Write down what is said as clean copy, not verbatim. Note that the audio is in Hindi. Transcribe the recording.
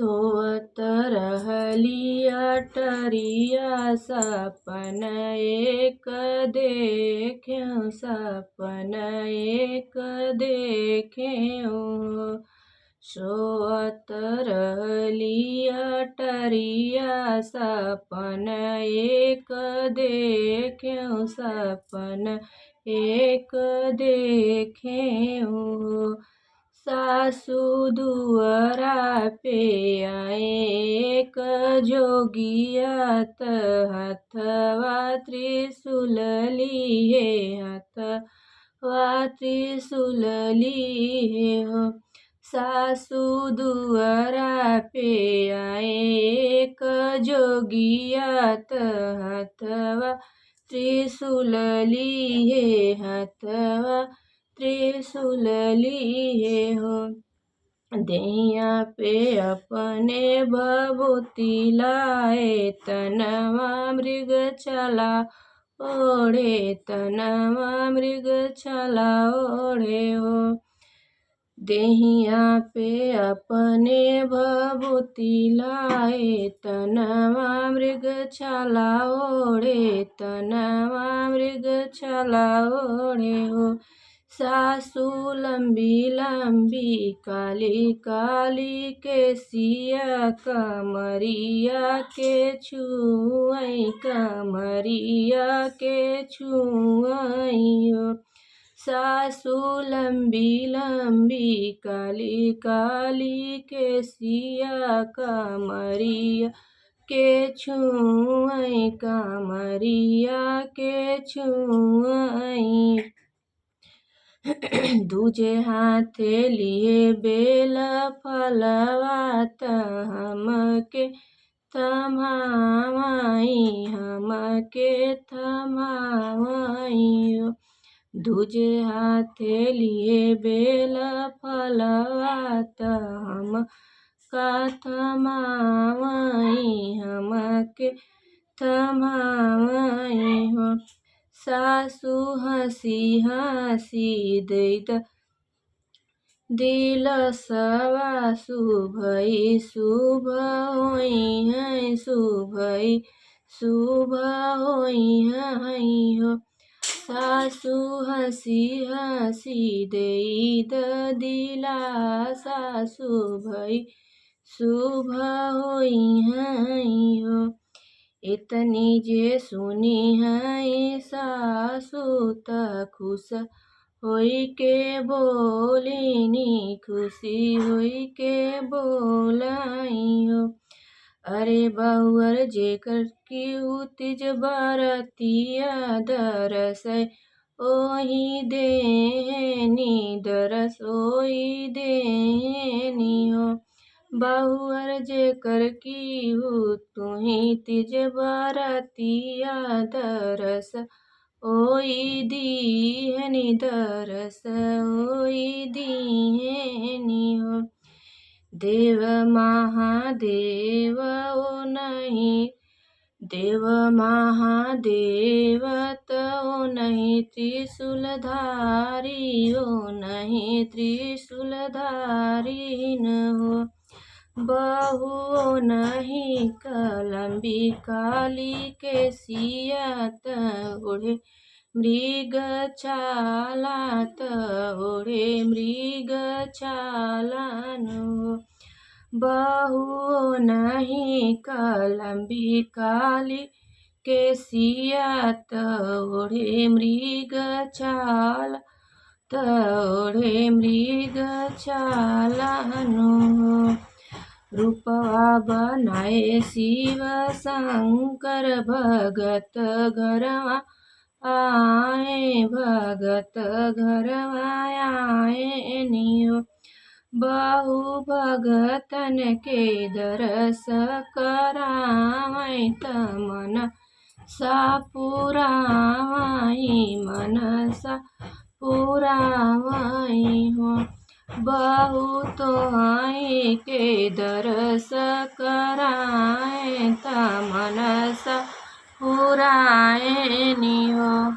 सोवत रहली अटरिया सपन एक देख्यौ सपन एक देख्यौ। सोवत रहली अटरिया सपन एक देख्यौ सपन एक देख्यौ। सासु दुअरा पे आए एक जोगिया त हथवा त्रिशूल लिए हथवा त्रिशूल लिए हो। सासु दुअरा पे आए एक जोगिया त हथवा त्रिशूल लिए हथवा त्रिशूल लिए हो। देहिया पे अपने भभूति लाए तनवा मृग छाला ओढ़े तनवा मृग छाला ओढ़े हो। देहिया पे अपने भभूति लाए तनवा मृग छाला ओढ़े तनवा मृग छाला ओढ़े हो। सासु लंबी लंबी काली काली केसिया कमरिया के छुअई कमरिया के छुअई हो। सासु लंबी लंबी काली काली केसिया कमरिया के छुअई कमरिया के छुअई। दूजे हाथे लिए बेल फलवा त हमके थमावई हमके थमावई हो। दूजे हाथे लिए बेल फलवा त हमका थमावई हमके थमावई हो। सासु हंसी हंसी दैत दिलसवा शुभई शुभ होई है शुभई शुभ होई है हो। सासु हंसी हंसी दैत दिलासा शुभई शुभ होई है हो। इतनी जे सुनी है सासु त खुश होई के बोलिनी खुशी होई के बोलाई हो। अरे बहुअर जेकर की उतिज बरतिया दरसै ओही देहनी दरस ओही देहनी हो। बहुअर जेकर की तुही तिज बरतिया दरस ओई दीहनी दरस ओई दीहनी हो। देव महादेव ओ नहीं देव महादेव त ओ नहीं त्रिशूलधारी ओ नहीं त्रिशूलधारी न हो। बहु नहीं लंबी काली केसिया त ओढ़े मृग छाला त ओढ़े मृग छाला नो। बहु नहीं लंबी काली केसिया त ओढ़े मृग छाला त ओढ़े मृग छाला नो। रूपवा बनाए शिव शंकर भगत घरवा आए भगत घरवा आए नियो। बहु भगतन के दरस करावै त मन सा पुरावै मनसा पुरावै हो। बहुत आई के दरस कराए त मनसा पुराए नि हो।